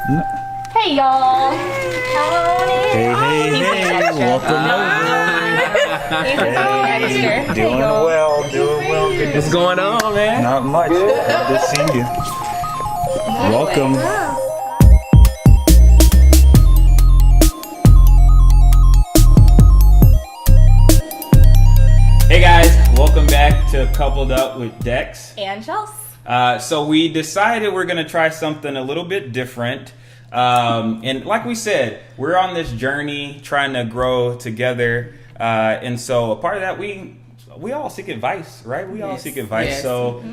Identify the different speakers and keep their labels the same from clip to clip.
Speaker 1: Hey y'all.
Speaker 2: Hey, welcome over. Doing well. Good.
Speaker 3: What's going on, man?
Speaker 2: Not much. Good to see you. Welcome.
Speaker 3: Hey guys, welcome back to Coupled Up with Dex.
Speaker 1: And Chelsea.
Speaker 3: So we decided we're going to try something a little bit different. And like we said, we're on this journey trying to grow together. And so a part of that, we all seek advice, right? We all seek advice.
Speaker 4: Yes.
Speaker 3: So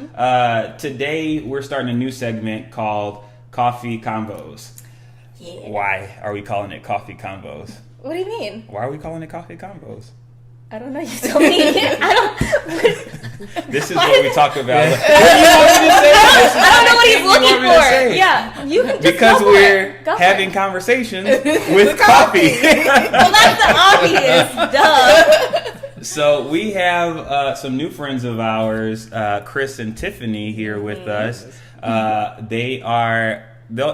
Speaker 3: today we're starting a new segment called Coffee Convos.
Speaker 1: Yeah.
Speaker 3: Why are we calling it Coffee Convos?
Speaker 1: What do you mean?
Speaker 3: Why are we calling it Coffee Convos?
Speaker 1: I don't know. You told me. I don't.
Speaker 3: This is what we talk about.
Speaker 1: I don't know what he's looking for. Yeah, you can just
Speaker 3: because
Speaker 1: go for
Speaker 3: we're
Speaker 1: it. Go for
Speaker 3: having
Speaker 1: it.
Speaker 3: conversations with coffee.
Speaker 1: Well, that's the obvious. Duh.
Speaker 3: So we have some new friends of ours, Chris and Tiffany, here with us. They'll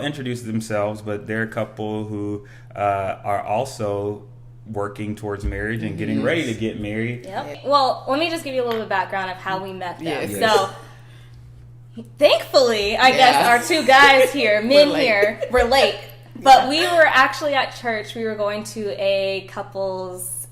Speaker 3: introduce themselves, but they're a couple who are also working towards marriage and getting ready to get married.
Speaker 1: Yep. Well, let me just give you a little bit of background of how we met them.
Speaker 4: Yes.
Speaker 1: So, thankfully, I guess our two guys here, men here, relate. But we were actually at church. We were going to a couple's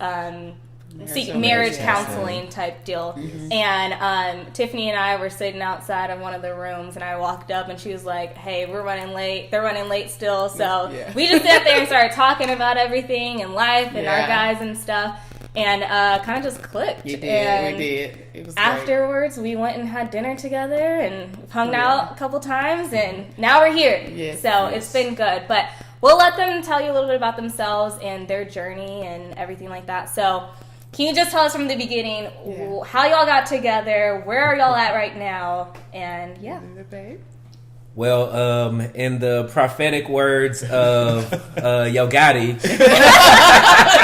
Speaker 1: marriage counseling type deal. And Tiffany and I were sitting outside of one of the rooms, and I walked up and she was like, hey, we're running late. They're running late still. So we just sat there and started talking about everything and life and our guys and stuff. And kind of just clicked.
Speaker 4: You did.
Speaker 1: And
Speaker 4: we did. It was great.
Speaker 1: afterwards, we went and had dinner together and hung out a couple times, and now we're here.
Speaker 4: Yes,
Speaker 1: so it's been good. But we'll let them tell you a little bit about themselves and their journey and everything like that. So can you just tell us from the beginning how y'all got together, where are y'all at right now, and
Speaker 5: Well, in the prophetic words of Yo Gotti,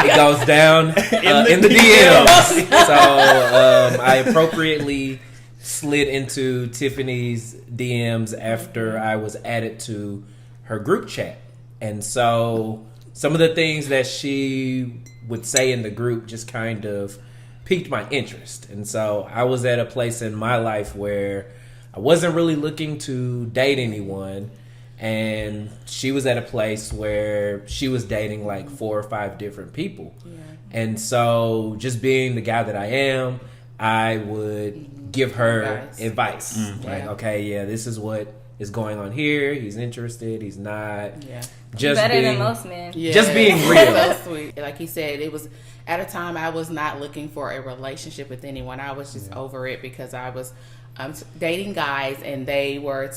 Speaker 5: it goes down in the DMs. So I appropriately slid into Tiffany's DMs after I was added to her group chat. And so some of the things that she would say in the group just kind of piqued my interest. And so I was at a place in my life where I wasn't really looking to date anyone, and she was at a place where she was dating like 4 or 5 different people. And so just being the guy that I am, I would give her advice. Like, okay, this is what is going on here. He's interested. He's not. Just
Speaker 1: better
Speaker 5: being,
Speaker 1: than most men.
Speaker 5: Just being real.
Speaker 4: So sweet. Like he said, it was at a time I was not looking for a relationship with anyone. I was just over it because I was dating guys, and they were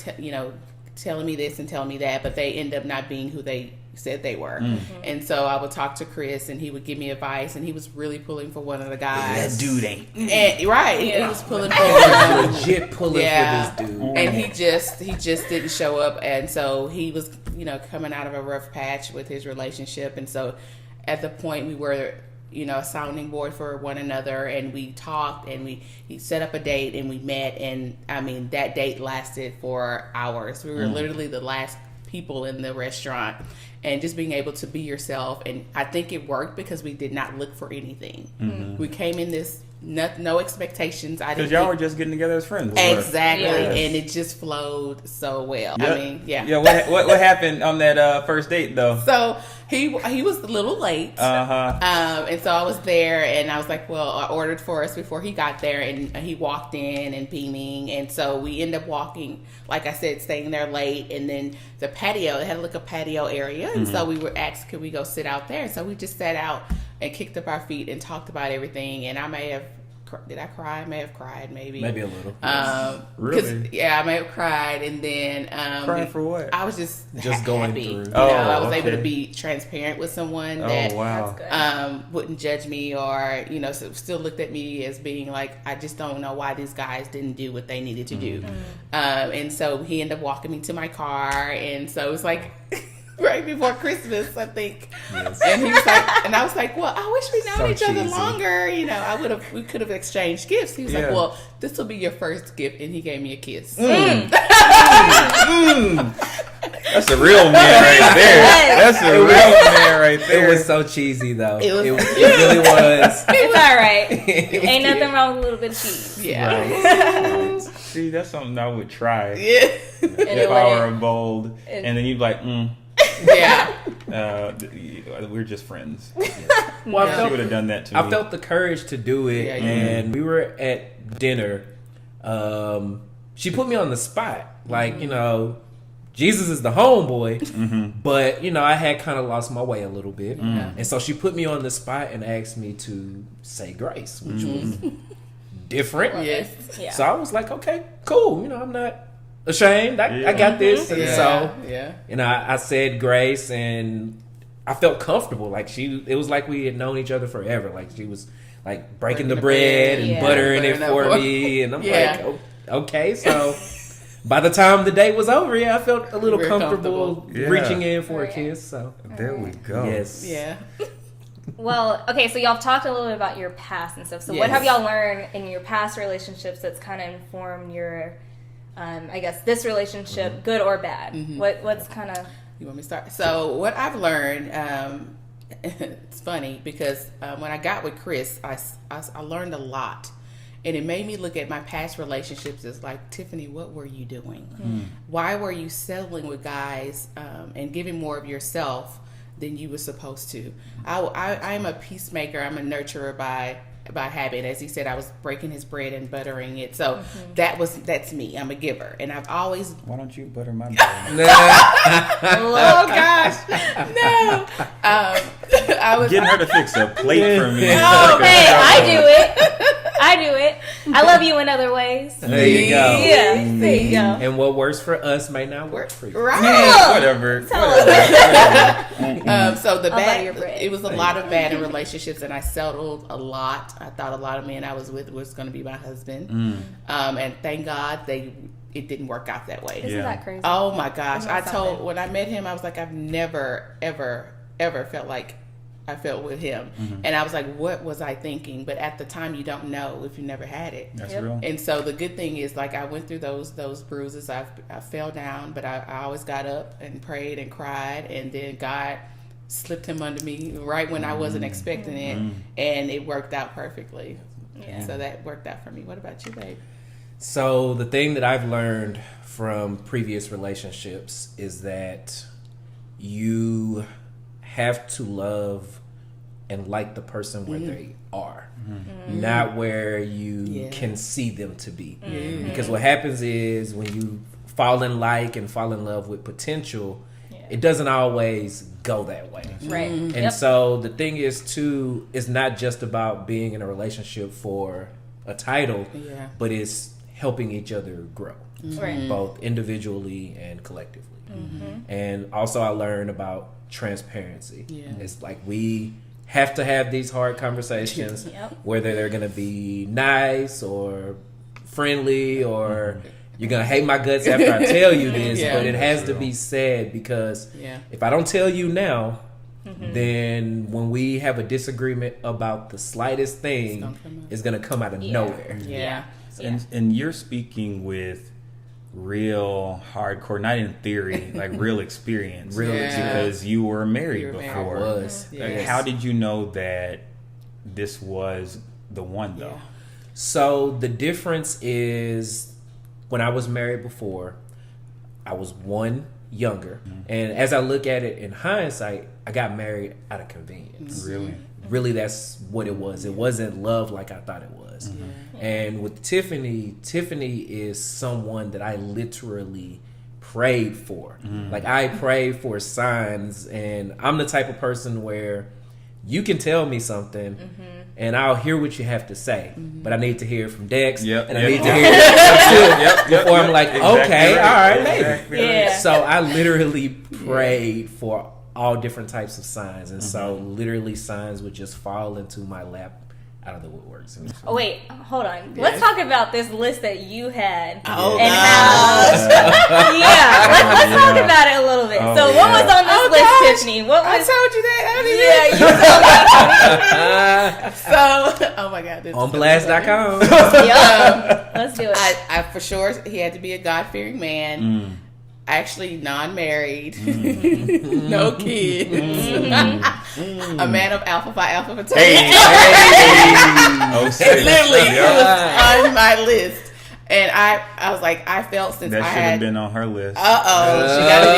Speaker 4: telling me this and telling me that, but they end up not being who they said they were. And so I would talk to Chris, and he would give me advice, and he was really pulling for one of the guys.
Speaker 3: That dude ain't.
Speaker 4: And, he was pulling for
Speaker 5: Legit pulling for this dude.
Speaker 4: And he just didn't show up, and so he was coming out of a rough patch with his relationship. And so at the point we were a sounding board for one another, and we talked, and he set up a date, and we met, and I mean that date lasted for hours. We were literally the last people in the restaurant, and just being able to be yourself. And I think it worked because we did not look for anything. We came in this no expectations.
Speaker 3: Because y'all were just getting together as friends.
Speaker 4: Exactly. And it just flowed so well.
Speaker 3: Yep.
Speaker 4: I mean,
Speaker 3: what happened on that first date though?
Speaker 4: So he was a little late. And so I was there, and I was like, well, I ordered for us before he got there, and he walked in and beaming, and so we ended up walking, like I said, staying there late. And then the patio, it had like a patio area, and so we were asked, could we go sit out there? So we just sat out and kicked up our feet and talked about everything. And I may have did I cry? I may have cried, maybe
Speaker 5: a little.
Speaker 3: Really?
Speaker 4: Yeah, I may have cried, and then
Speaker 3: cried for what?
Speaker 4: I was just
Speaker 5: going
Speaker 4: happy.
Speaker 5: through.
Speaker 4: I was able to be transparent with someone that
Speaker 3: wow.
Speaker 4: wouldn't judge me, or still looked at me as being like, I just don't know why these guys didn't do what they needed to do. And so he ended up walking me to my car, and so it was like right before Christmas, I think. Yes. And he was like, and I was like, well, I wish we known each other longer. We could have exchanged gifts. He was like, well, this will be your first gift, and he gave me a kiss.
Speaker 3: That's a real man right there. That's a real man right there.
Speaker 5: It was so cheesy though. It
Speaker 4: was-
Speaker 5: really was.
Speaker 1: It's all right. Ain't nothing wrong with a little bit of cheese.
Speaker 4: Yeah.
Speaker 3: Right. See, that's something I would try
Speaker 4: Yeah.
Speaker 3: if I were bold. And then you'd be like,
Speaker 4: Yeah.
Speaker 3: we're just friends.
Speaker 5: Well,
Speaker 3: She would have done that to me.
Speaker 5: I felt the courage to do it,
Speaker 4: Yeah,
Speaker 5: and we were at dinner. She put me on the spot, like Jesus is the homeboy, but I had kind of lost my way a little bit, and so she put me on the spot and asked me to say grace, which was different.
Speaker 4: Yes.
Speaker 1: Yeah.
Speaker 5: So I was like, okay, cool. I'm not ashamed. I got this, and so I said grace, and I felt comfortable. Like it was like we had known each other forever. Like she was like breaking the bread and buttering it for me, and I'm like, oh, okay. So by the time the date was over, I felt a little comfortable reaching in for a kiss. So
Speaker 3: there we go.
Speaker 5: Yes.
Speaker 4: Yeah.
Speaker 1: Well, okay, so y'all have talked a little bit about your past and stuff. So what have y'all learned in your past relationships that's kind of informed your, I guess, this relationship, good or bad? What's kind of...
Speaker 4: You want me to start? So what I've learned, it's funny because when I got with Chris, I learned a lot. And it made me look at my past relationships as like, Tiffany, what were you doing? Why were you settling with guys and giving more of yourself than you were supposed to? I am a peacemaker. I'm a nurturer by habit. As he said, I was breaking his bread and buttering it. So that's me. I'm a giver. And I've always...
Speaker 3: Why don't you butter my bread?
Speaker 4: Oh, gosh. No. I was...
Speaker 3: Getting her to fix a plate for me.
Speaker 1: Oh, hey, I do it. I love you in other ways.
Speaker 5: There you go.
Speaker 1: Yeah, there you go.
Speaker 5: And what works for us may not work for you.
Speaker 4: Right.
Speaker 3: Whatever.
Speaker 4: So the
Speaker 1: butter your
Speaker 4: bad,
Speaker 1: bread.
Speaker 4: it was a lot of bad in relationships, and I settled a lot. I thought a lot of men I was with was going to be my husband, and thank God it didn't work out that way.
Speaker 1: Isn't that crazy?
Speaker 4: Oh my gosh!
Speaker 1: Isn't
Speaker 4: When I met him, I was like, I've never ever felt like I felt with him, and I was like, what was I thinking? But at the time, you don't know if you never had it.
Speaker 3: That's real.
Speaker 4: And so the good thing is, like, I went through those bruises. I fell down, but I always got up and prayed and cried, and then God slipped him under me right when I wasn't expecting it, and it worked out perfectly. Yeah. So that worked out for me. What about you, babe?
Speaker 5: So the thing that I've learned from previous relationships is that you have to love and like the person where they are, not where you can see them to be. Because what happens is when you fall in love with potential, it doesn't always go that way.
Speaker 1: Right.
Speaker 5: And so the thing is too, it's not just about being in a relationship for a title, but it's helping each other grow, both individually and collectively. And also I learned about transparency. It's like we have to have these hard conversations, whether they're going to be nice or friendly or you're going to hate my guts after I tell you this, but it has to be said because if I don't tell you now, then when we have a disagreement about the slightest thing, it's going to come out of nowhere.
Speaker 3: And you're speaking with real hardcore, not in theory, like real experience. Because you were married before.
Speaker 5: I was.
Speaker 3: Like, how did you know that this was the one though?
Speaker 5: So the difference is when I was married before, I was one younger. And as I look at it in hindsight, I got married out of convenience. Really, that's what it was. It wasn't love like I thought it was. And with Tiffany is someone that I literally prayed for. Like I prayed for signs, and I'm the type of person where you can tell me something and I'll hear what you have to say, but I need to hear it from Dex, and I need to hear it before I'm like, okay, all right, maybe. So I literally prayed for all different types of signs, and so literally signs would just fall into my lap out of the woodworks.
Speaker 1: Oh wait, hold on. Let's talk about this list that you had.
Speaker 4: Oh,
Speaker 1: and how let's talk about it a little bit. So what was on this list, Tiffany? What was?
Speaker 4: I told you that. You told me. So, oh my God.
Speaker 5: On blast.com.
Speaker 1: Let's do it.
Speaker 4: I for sure, he had to be a God-fearing man. actually non-married, no kids, a man of Alpha Phi Alpha fraternity.
Speaker 3: Oh,
Speaker 4: It literally was on my list. And I was like, I felt since
Speaker 3: that
Speaker 4: I
Speaker 3: should have
Speaker 4: had
Speaker 3: been on her list.
Speaker 4: she got it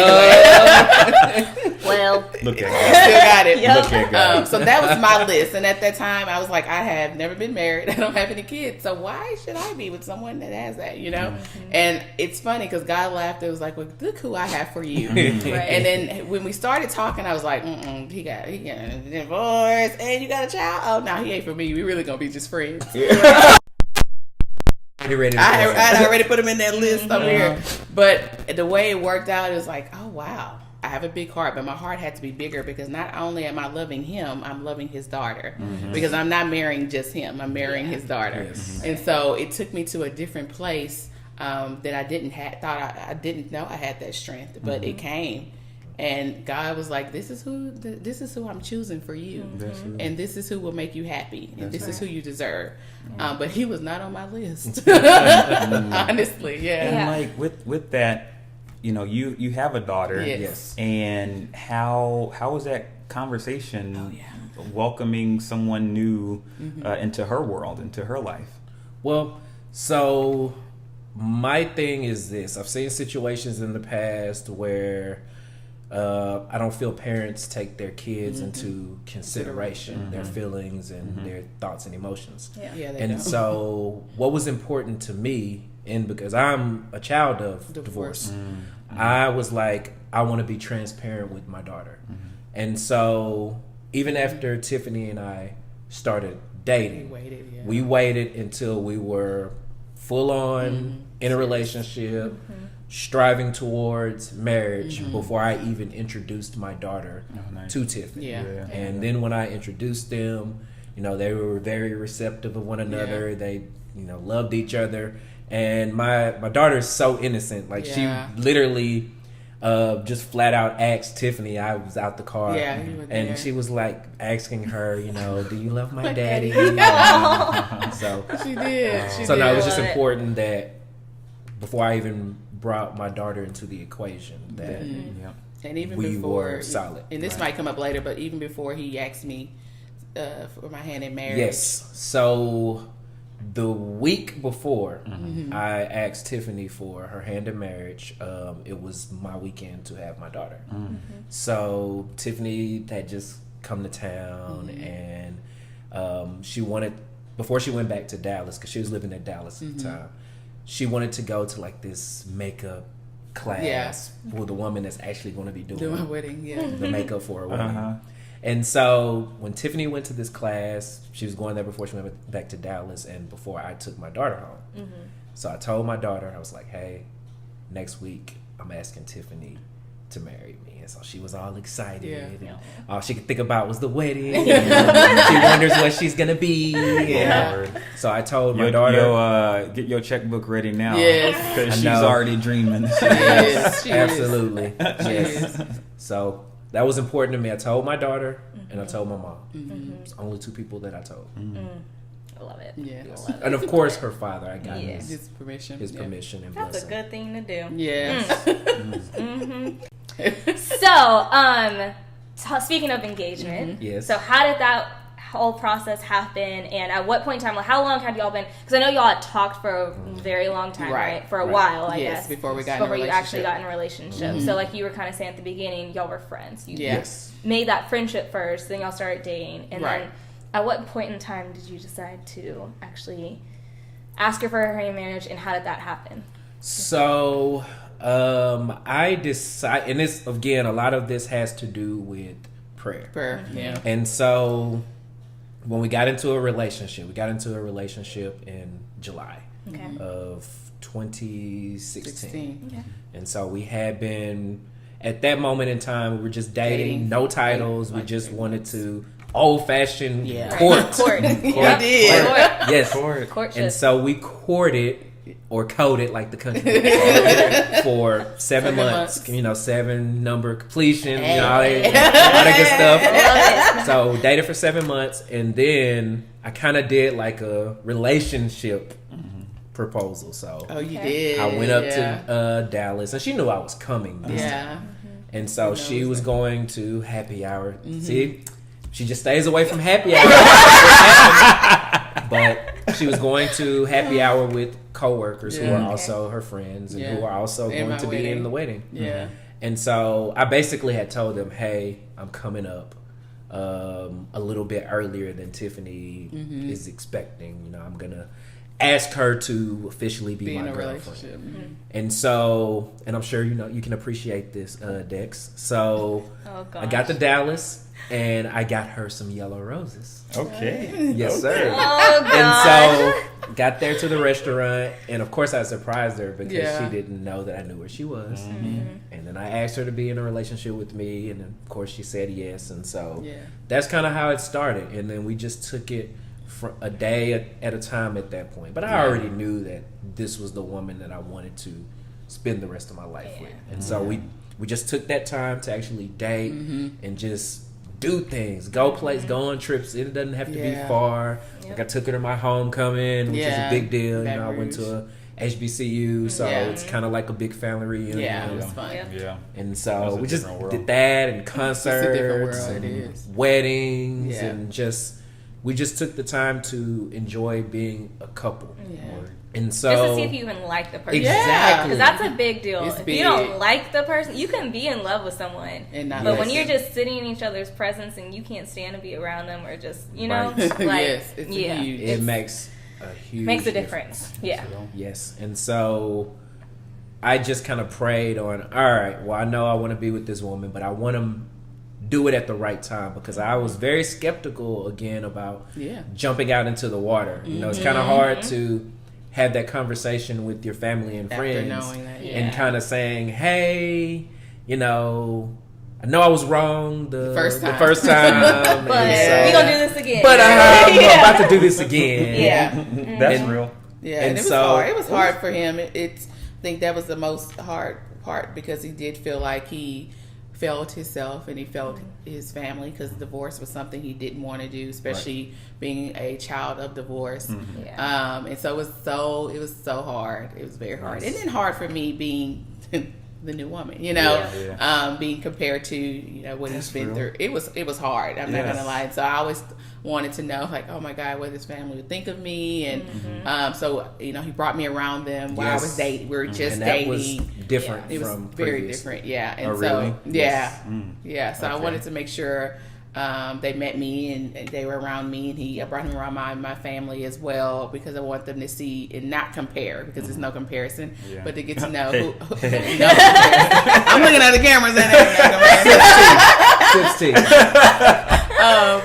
Speaker 4: anyway.
Speaker 1: Well,
Speaker 3: Look at
Speaker 4: Still got it.
Speaker 1: Yep.
Speaker 3: Look at God.
Speaker 4: So that was my list. And at that time, I was like, I have never been married. I don't have any kids. So why should I be with someone that has that, you know? And it's funny because God laughed. It was like, well, look who I have for you.
Speaker 1: Right.
Speaker 4: And then when we started talking, I was like, he got a divorce and you got a child. Oh, no, he ain't for me. We really going to be just friends. I already put him in that list over here. But the way it worked out, it was like, oh, wow. I have a big heart, but my heart had to be bigger because not only am I loving him, I'm loving his daughter. Because I'm not marrying just him. I'm marrying his daughter.
Speaker 5: Yes.
Speaker 4: And so it took me to a different place that I I didn't know I had that strength, but it came. And God was like, this is who I'm choosing for you. And this is who will make you happy. And this is who you deserve. But he was not on my list. Honestly, yeah.
Speaker 3: And like with that, you know, you have a daughter.
Speaker 4: Yes.
Speaker 3: And how was that conversation welcoming someone new into her world, into her life?
Speaker 5: Well, so my thing is this. I've seen situations in the past where I don't feel parents take their kids into consideration, their feelings and their thoughts and emotions.
Speaker 4: Yeah, they
Speaker 5: And
Speaker 4: don't.
Speaker 5: so what was important to me, and because I'm a child of divorce, I was like, I want to be transparent with my daughter. And so even after Tiffany and I started dating, we waited until we were full on in a relationship, striving towards marriage before I even introduced my daughter to Tiffany. And then when I introduced them, you know, they were very receptive of one another. They, you know, loved each other. And my daughter is so innocent. Like she literally just flat out asked Tiffany. I was out the car, and she was like asking her, you know, do you love my daddy? So
Speaker 4: she did.
Speaker 5: So no, it was just important that before I even brought my daughter into the equation, that
Speaker 4: and even
Speaker 5: we
Speaker 4: before,
Speaker 5: were solid.
Speaker 4: And this might come up later, but even before he asked me for my hand in marriage.
Speaker 5: Yes. So the week before I asked Tiffany for her hand in marriage, it was my weekend to have my daughter. So Tiffany had just come to town, and she wanted, before she went back to Dallas, because she was living in Dallas at the time, she wanted to go to like this makeup class with the woman that's actually going to be doing
Speaker 4: my wedding,
Speaker 5: the makeup for her wedding. And so when Tiffany went to this class, she was going there before she went back to Dallas and before I took my daughter home. So I told my daughter, I was like, hey, next week I'm asking Tiffany to marry me. And so she was all excited. And all she could think about was the wedding. She wonders what she's going to be. So I told my daughter.
Speaker 3: Get your checkbook ready now.
Speaker 4: Yes.
Speaker 3: Because she's already dreaming.
Speaker 4: Yes,
Speaker 5: absolutely. Yes. So that was important to me. I told my daughter and I told my mom. It's only two people that I told.
Speaker 1: I love it.
Speaker 4: Yes.
Speaker 1: Love it.
Speaker 5: And of course her father. I got
Speaker 4: His permission.
Speaker 5: his permission and
Speaker 1: That's
Speaker 5: blessing.
Speaker 1: a good thing to do.
Speaker 4: Yes.
Speaker 1: So, speaking of engagement,
Speaker 5: Yes.
Speaker 1: so how did that whole process happen, and at what point in time, like how long had y'all been, because I know y'all had talked for a very long time, right? For a while, I guess.
Speaker 4: Before we got in a
Speaker 1: before you actually
Speaker 4: relationship.
Speaker 1: got in a relationship. So like you were kind of saying at the beginning, y'all were friends. You
Speaker 5: Yes.
Speaker 1: made that friendship first, then y'all started dating, and
Speaker 4: Right.
Speaker 1: then at what point in time did you decide to actually ask her for her hand in marriage, and how did that happen?
Speaker 5: So I decided, and this again, a lot of this has to do with prayer. And so when we got into a relationship, in July of 2016. And so we had been, at that moment in time, we were just dating, no titles. We just wanted to old-fashioned court.
Speaker 1: Court.
Speaker 5: Yes.
Speaker 1: Courtship.
Speaker 5: And so we courted or coded, like the country for 7 months. You know, 7 number completion, you know, all that good stuff. So dated for 7 months, and then I kind of did like a relationship proposal. So
Speaker 4: you did.
Speaker 5: I went up to Dallas, and she knew I was coming this time. And so she was going to happy hour. See, she just stays away from happy hour. But she was going to happy hour with coworkers who are also her friends and who are also going to be in the wedding.
Speaker 4: Yeah.
Speaker 5: And so I basically had told them, hey, I'm coming up a little bit earlier than Tiffany is expecting. You know, I'm going to ask her to officially be my girlfriend. And so, and I'm sure, you know, you can appreciate this, Dex. So I got to Dallas. And I got her some yellow roses.
Speaker 3: Okay.
Speaker 5: Yes, sir.
Speaker 1: Oh, God.
Speaker 5: And so got there to the restaurant, and of course I surprised her because she didn't know that I knew where she was. And then I asked her to be in a relationship with me, and of course she said yes. And so that's kind of how it started. And then we just took it for a day at a time at that point. But I already knew that this was the woman that I wanted to spend the rest of my life with. And so we just took that time to actually date and just do things, go places, go on trips. It doesn't have to be far. Like I took her to my homecoming, which is a big deal. You know, I went to a HBCU, so it's kind of like a big family reunion.
Speaker 4: Yeah, it was fun.
Speaker 3: Yeah.
Speaker 5: And so we just did that, and concerts, and weddings, and we just took the time to enjoy being a couple. And so,
Speaker 1: just to see if you even like the person.
Speaker 5: Exactly.
Speaker 1: Because that's a big deal.
Speaker 4: It's
Speaker 1: if
Speaker 4: big.
Speaker 1: you don't like the person, you can be in love with someone.
Speaker 4: And not
Speaker 1: but when you're just sitting in each other's presence and you can't stand to be around them or just, you know, like,
Speaker 4: it's huge.
Speaker 5: It makes a huge
Speaker 1: makes a difference. Yeah.
Speaker 5: Yes. And so I just kind of prayed on, all right, well, I know I want to be with this woman, but I want to do it at the right time, because I was very skeptical again about jumping out into the water. You know, it's kind of hard to have that conversation with your family and friends and kind of saying, hey, you know I was wrong the first time.
Speaker 1: But
Speaker 5: so,
Speaker 1: we're going to do this again.
Speaker 5: But I'm about to do this again.
Speaker 3: That's real.
Speaker 4: Yeah, and it was hard. It was hard for him. I think that was the most hard part, because he did feel like he felt himself and he felt his family, because divorce was something he didn't want to do, especially being a child of divorce. And so it was so hard. It was very hard. And then hard for me being the new woman, you know, being compared to, you know, what he's been through. It was hard. I'm not gonna lie. So I always wanted to know, like, oh my God, what his family would think of me. And so, you know, he brought me around them while I was dating. We were just
Speaker 5: and that
Speaker 4: dating.
Speaker 5: Was different.
Speaker 4: It was
Speaker 5: from
Speaker 4: very
Speaker 5: previous.
Speaker 4: different. Yeah. And
Speaker 3: really?
Speaker 4: So I wanted to make sure they met me and they were around me, and I brought him around my family as well, because I want them to see and not compare, because there's no comparison, but to get to know who. I'm looking at the cameras and 16.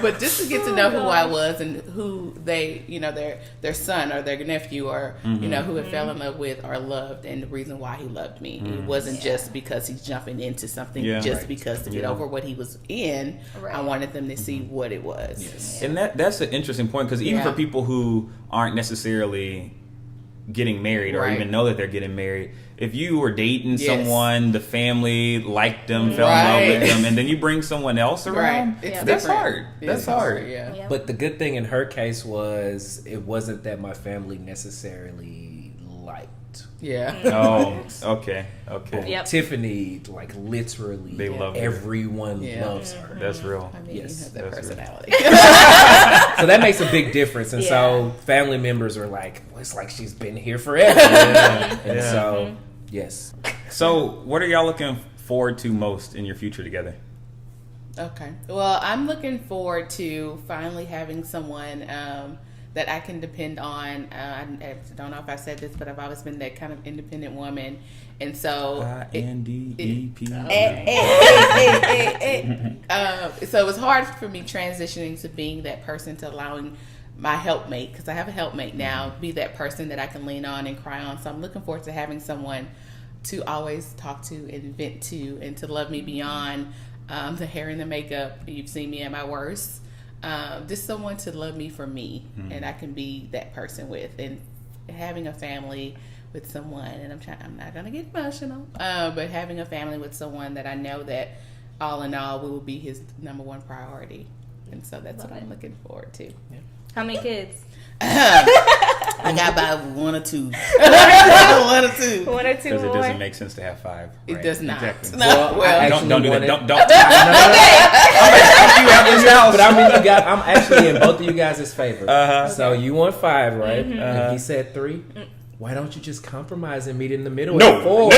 Speaker 4: But just to get to know who I was and who they, you know, their son or their nephew or you know, who had fell in love with or loved, and the reason why he loved me. It wasn't just because he's jumping into something because to get over what he was in. I wanted them to see what it was.
Speaker 3: And that's an interesting point, because even for people who aren't necessarily getting married or even know that they're getting married, if you were dating someone, the family liked them, fell in love with them, and then you bring someone else around, that's hard. That's hard.
Speaker 4: Yeah.
Speaker 5: But the good thing in her case was it wasn't that my family necessarily liked.
Speaker 4: Yeah.
Speaker 3: Oh, okay.
Speaker 1: Yep.
Speaker 5: Tiffany, like, literally,
Speaker 3: they love
Speaker 5: everyone loves her.
Speaker 3: That's real.
Speaker 4: I mean, you have that personality.
Speaker 5: So that makes a big difference. And so family members are like, well, it's like she's been here forever. And so, yes.
Speaker 3: So what are y'all looking forward to most in your future together?
Speaker 4: Okay. Well, I'm looking forward to finally having someone that I can depend on. I don't know if I said this, but I've always been that kind of independent woman. And so
Speaker 3: INDEP.
Speaker 4: So it was hard for me transitioning to being that person, to allowing my helpmate, because I have a helpmate now, be that person that I can lean on and cry on. So I'm looking forward to having someone to always talk to and vent to, and to love me beyond the hair and the makeup. You've seen me at my worst. Just someone to love me for me, and I can be that person with. And having a family with someone, and I'm not gonna get emotional, but having a family with someone that I know that all in all will be his number one priority. And so that's what I'm looking forward to.
Speaker 1: How many kids?
Speaker 4: I got about 1 or 2. 1 or 2.
Speaker 1: 1 or 2
Speaker 3: Because it
Speaker 1: more.
Speaker 3: doesn't make sense to have 5.
Speaker 4: It
Speaker 3: right?
Speaker 4: does not.
Speaker 3: Exactly.
Speaker 4: No.
Speaker 5: Well, I
Speaker 3: Don't do that.
Speaker 5: wanted-
Speaker 3: Don't.
Speaker 5: But I mean, I'm actually in both of you guys' favor. So you want 5, right?
Speaker 1: Mm-hmm.
Speaker 5: And he said 3. Why don't you just compromise and meet in the middle?
Speaker 3: No.
Speaker 5: at 4?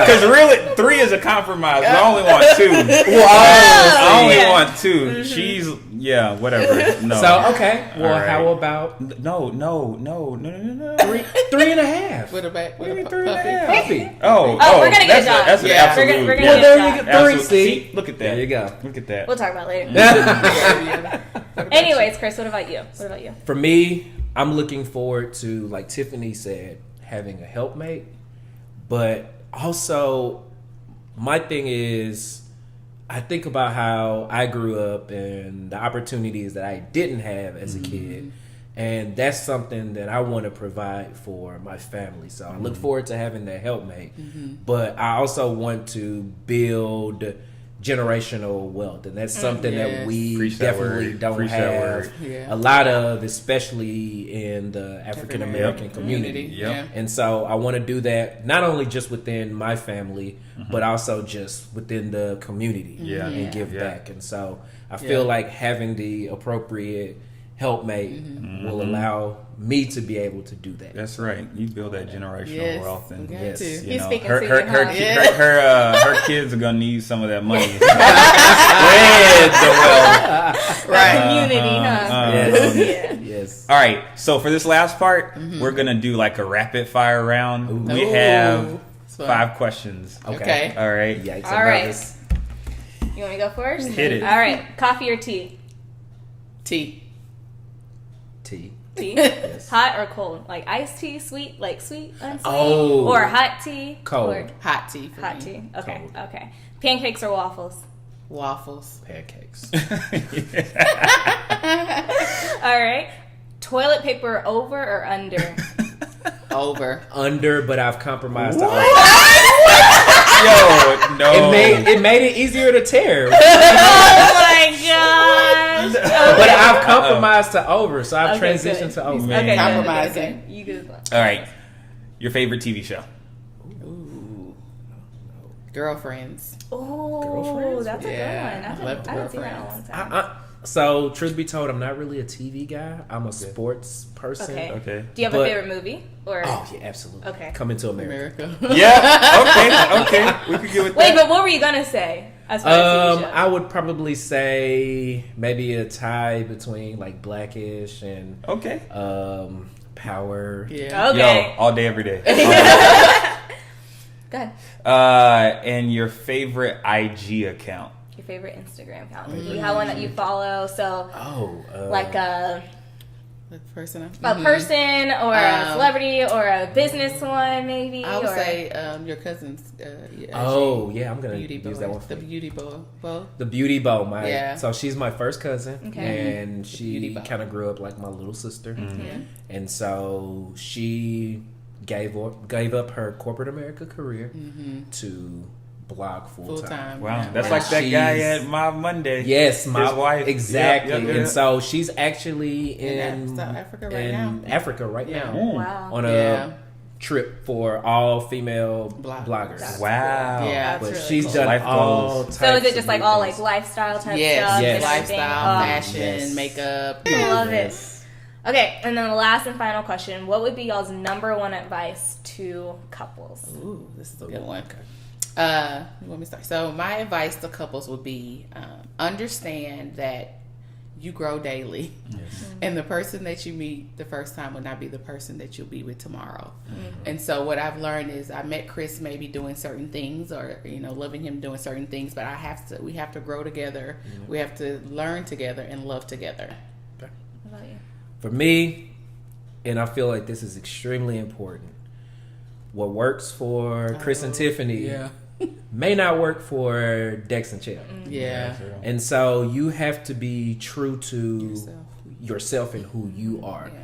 Speaker 3: Because really, 3 is a compromise. I only want 2. I only want 2. She's whatever. No.
Speaker 5: So okay. Well,
Speaker 3: All right.
Speaker 5: how about
Speaker 3: No.
Speaker 5: 3.5?
Speaker 4: With a back.
Speaker 3: What do you mean
Speaker 4: With a
Speaker 3: 3.5?
Speaker 5: Puppy.
Speaker 3: Oh,
Speaker 1: we're gonna get a dog.
Speaker 3: That's an
Speaker 4: Yeah.
Speaker 3: absolute.
Speaker 1: We're gonna
Speaker 5: Well,
Speaker 1: get
Speaker 5: there
Speaker 1: a
Speaker 5: you
Speaker 1: dog.
Speaker 5: go. 3.
Speaker 3: Absolute.
Speaker 5: See,
Speaker 3: Look at that.
Speaker 5: there you go.
Speaker 3: Look at that.
Speaker 1: We'll talk about it later.
Speaker 4: Yeah.
Speaker 1: Anyways, Chris, what about you?
Speaker 5: For me, I'm looking forward to, like Tiffany said, having a helpmate. But also, my thing is, I think about how I grew up and the opportunities that I didn't have as a kid. And that's something that I want to provide for my family. So I look forward to having that helpmate. But I also want to build generational wealth, and that's something that we
Speaker 3: Preach that
Speaker 5: definitely
Speaker 3: word.
Speaker 5: don't
Speaker 3: Preach that
Speaker 5: have
Speaker 3: word.
Speaker 4: Yeah.
Speaker 5: a lot of, especially in the African American community.
Speaker 3: Yep.
Speaker 5: And so I want to do that not only just within my family, but also just within the community
Speaker 3: Yeah.
Speaker 5: and give
Speaker 3: Yeah.
Speaker 5: back. And so I feel like having the appropriate helpmate will allow me to be able to do that.
Speaker 3: That's right. You build that generational
Speaker 4: Yes,
Speaker 3: wealth, and
Speaker 4: we got
Speaker 5: yes,
Speaker 4: to.
Speaker 3: you
Speaker 1: He's
Speaker 3: know,
Speaker 1: speaking
Speaker 3: her,
Speaker 1: to
Speaker 3: her,
Speaker 1: you,
Speaker 3: her,
Speaker 1: huh?
Speaker 3: her kids are gonna need some of that money. Spread the wealth.
Speaker 4: Right.
Speaker 1: Community, huh?
Speaker 5: Yes.
Speaker 1: Yeah.
Speaker 5: Yes.
Speaker 3: All right. So for this last part, we're gonna do like a rapid fire round. We
Speaker 4: Ooh.
Speaker 3: have
Speaker 4: So-
Speaker 3: 5 questions.
Speaker 4: Okay.
Speaker 3: All right.
Speaker 5: Yikes.
Speaker 1: All
Speaker 5: I'm
Speaker 1: right.
Speaker 5: nervous.
Speaker 1: You want me to go first?
Speaker 3: Hit it.
Speaker 1: All right. Coffee or tea?
Speaker 4: T.
Speaker 5: T.
Speaker 1: Tea.
Speaker 5: Yes.
Speaker 1: Hot or cold? Like iced tea, sweet, unsweet,
Speaker 5: Oh.
Speaker 1: or hot tea?
Speaker 5: Cold.
Speaker 1: Or
Speaker 4: Hot tea for
Speaker 1: hot
Speaker 4: me.
Speaker 1: tea. Okay.
Speaker 5: Cold.
Speaker 1: Okay. Pancakes or waffles?
Speaker 4: Waffles.
Speaker 5: Pancakes.
Speaker 1: All right. Toilet paper over or under?
Speaker 4: Over.
Speaker 5: Under, but I've compromised to over.
Speaker 3: Yo, no.
Speaker 5: It made it easier to tear.
Speaker 1: Oh my gosh.
Speaker 5: But I've compromised to over, so I've
Speaker 1: Okay,
Speaker 5: transitioned
Speaker 1: good.
Speaker 5: to over.
Speaker 3: Man.
Speaker 1: Okay,
Speaker 4: Compromising.
Speaker 1: good. You good.
Speaker 3: All right. Your favorite TV show?
Speaker 4: Ooh. Girlfriends.
Speaker 1: Oh,
Speaker 5: Girlfriends?
Speaker 1: that's a
Speaker 4: Yeah,
Speaker 1: good
Speaker 4: I
Speaker 1: one.
Speaker 4: love
Speaker 1: I haven't seen that in a
Speaker 4: Girlfriends.
Speaker 1: long time.
Speaker 5: So, truth be told, I'm not really a TV guy. I'm a sports person.
Speaker 3: Okay.
Speaker 1: Do you have a
Speaker 5: But-
Speaker 1: favorite movie? Or
Speaker 5: Oh, yeah, absolutely.
Speaker 1: Okay.
Speaker 5: Coming to America.
Speaker 4: America.
Speaker 3: Yeah. Okay. We could get with
Speaker 1: wait,
Speaker 3: that.
Speaker 1: but what were you gonna say as far as TV show?
Speaker 5: I would probably say maybe a tie between like Blackish and
Speaker 3: Okay.
Speaker 5: Power.
Speaker 4: Yeah.
Speaker 1: Okay.
Speaker 3: Yo, all day, every day.
Speaker 1: Go ahead.
Speaker 3: And your favorite IG account?
Speaker 1: Your favorite Instagram account? Like, you have one that you follow? So,
Speaker 5: Oh,
Speaker 1: like a
Speaker 4: The person.
Speaker 1: person or a celebrity or a business one, maybe.
Speaker 4: I would
Speaker 1: or
Speaker 4: say your cousin's.
Speaker 5: Oh, yeah, I'm gonna
Speaker 4: Beauty
Speaker 5: use
Speaker 4: bow.
Speaker 5: that one for
Speaker 4: The beauty bow.
Speaker 5: the beauty bow.
Speaker 4: Yeah.
Speaker 5: So she's my first cousin,
Speaker 1: Okay.
Speaker 5: and
Speaker 4: beauty
Speaker 5: she
Speaker 4: bow.
Speaker 5: kind of grew up like my little sister,
Speaker 4: Yeah.
Speaker 5: and so she gave up her corporate America career to blog full
Speaker 4: Full
Speaker 5: time.
Speaker 4: time.
Speaker 3: Wow,
Speaker 4: Yeah.
Speaker 3: that's
Speaker 4: Wow.
Speaker 3: like that guy
Speaker 5: She's-
Speaker 3: at Mob Monday.
Speaker 5: Yes, my
Speaker 3: His wife.
Speaker 5: exactly,
Speaker 3: Yep, yep, yep.
Speaker 5: and so she's actually in
Speaker 4: South Africa right
Speaker 5: in
Speaker 4: now.
Speaker 5: Africa right
Speaker 4: Yeah.
Speaker 5: now
Speaker 1: wow.
Speaker 5: on a
Speaker 4: Yeah.
Speaker 5: trip for all female
Speaker 4: Bloggers.
Speaker 5: bloggers.
Speaker 3: Wow.
Speaker 4: Yeah.
Speaker 5: But
Speaker 1: That's
Speaker 5: she's
Speaker 1: really
Speaker 5: done
Speaker 3: Life
Speaker 5: all
Speaker 3: goals.
Speaker 5: types.
Speaker 1: So is it
Speaker 5: of
Speaker 1: just like
Speaker 5: new
Speaker 1: all
Speaker 5: things.
Speaker 1: like lifestyle type
Speaker 4: Yes.
Speaker 1: stuff?
Speaker 5: Yes.
Speaker 1: and everything?
Speaker 4: Lifestyle,
Speaker 1: Oh,
Speaker 4: fashion,
Speaker 5: Yes.
Speaker 4: makeup.
Speaker 1: I love
Speaker 5: Yes.
Speaker 1: it. Okay, and then the last and final question: what would be y'all's number one advice to couples?
Speaker 4: Ooh, this is a good one. You want me to start? So my advice to couples would be understand that you grow daily, and the person that you meet the first time will not be the person that you'll be with tomorrow. And so what I've learned is I met Chris maybe doing certain things, or loving him doing certain things, but we have to grow together. We have to learn together and love together.
Speaker 1: What about you?
Speaker 5: For me, and I feel like this is extremely important, what works for Chris and Tiffany may not work for Dex and Chell.
Speaker 4: Yeah.
Speaker 5: And so you have to be true to
Speaker 4: Yourself.
Speaker 5: yourself and who you are,
Speaker 4: Yeah.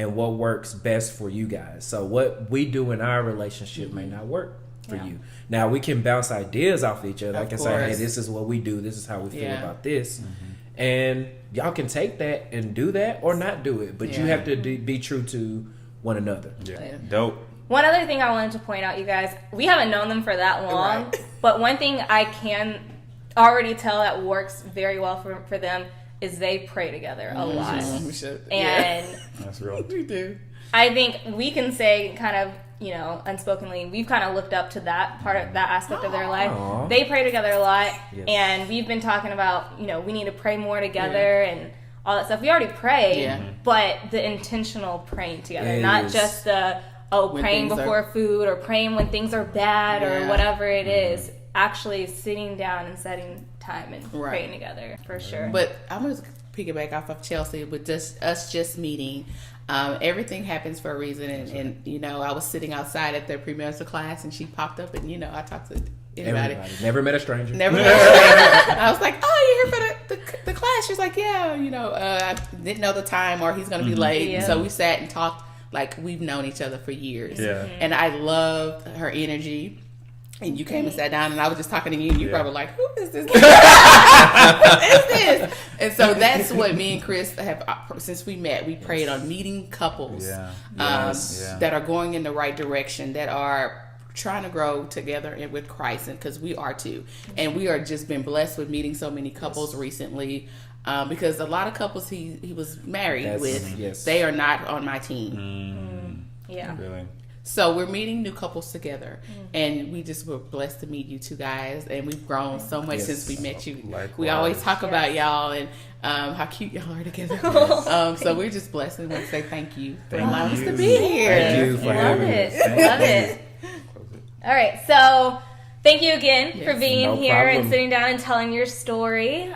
Speaker 5: and what works best for you guys. So what we do in our relationship may not work for you. Now we can bounce ideas off each other. I
Speaker 4: Of
Speaker 5: can say, hey,
Speaker 4: course.
Speaker 5: this is what we do. This is how we feel
Speaker 4: Yeah.
Speaker 5: about this. and y'all can take that and do that or not do it, but you have to be true to one another.
Speaker 3: Yeah. Dope.
Speaker 1: One other thing I wanted to point out, you guys, we haven't known them for that long, but one thing I can already tell that works very well for them is they pray together a lot. And
Speaker 3: that's real.
Speaker 4: We do.
Speaker 1: I think we can say kind of, unspokenly, we've kind of looked up to that part of that aspect of their life.
Speaker 5: Aww.
Speaker 1: They pray together a lot, and we've been talking about, we need to pray more together and all that stuff. We already pray, but the intentional praying together, not just the praying before food or praying when things are bad or whatever it is. Actually sitting down and setting time and praying together, for sure.
Speaker 4: But I'm going to piggyback off of Chelsea with us meeting. Everything happens for a reason. And I was sitting outside at their premarital class, and she popped up, and, I talked to everybody.
Speaker 5: Never met a stranger.
Speaker 4: Never met a stranger. I was like, oh, you're here for the class? She's like, yeah, I didn't know the time, or he's going to be late. Yeah. So we sat and talked like we've known each other for years. Yeah. And I loved her energy. And you came and sat down, and I was just talking to you, and you probably like, who is this? Who is this? And so that's what me and Chris have, since we met, we prayed on meeting couples that are going in the right direction, that are trying to grow together and with Christ, and because we are too. And we are just been blessed with meeting so many couples recently, because a lot of couples he was married with, they are not on my team.
Speaker 1: Yeah.
Speaker 3: Really?
Speaker 4: So we're meeting new couples together, and we just were blessed to meet you two guys, and we've grown so much since we met you.
Speaker 3: Likewise.
Speaker 4: We always talk about y'all and how cute y'all are together. So we're just blessed, and want to say thank you for allowing us to be here.
Speaker 5: Thank you for having us.
Speaker 1: Love it. All right, so thank you again for being here and sitting down and telling your story.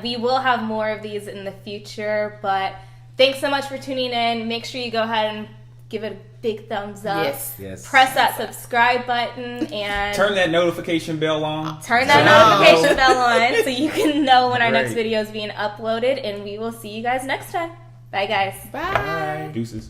Speaker 1: We will have more of these in the future, but thanks so much for tuning in. Make sure you go ahead and give it a big thumbs up.
Speaker 5: Yes.
Speaker 1: Press that subscribe button and
Speaker 3: turn that notification bell on.
Speaker 1: Turn that notification bell on so you can know when our next video is being uploaded. And we will see you guys next time. Bye, guys.
Speaker 4: Bye.
Speaker 3: Deuces.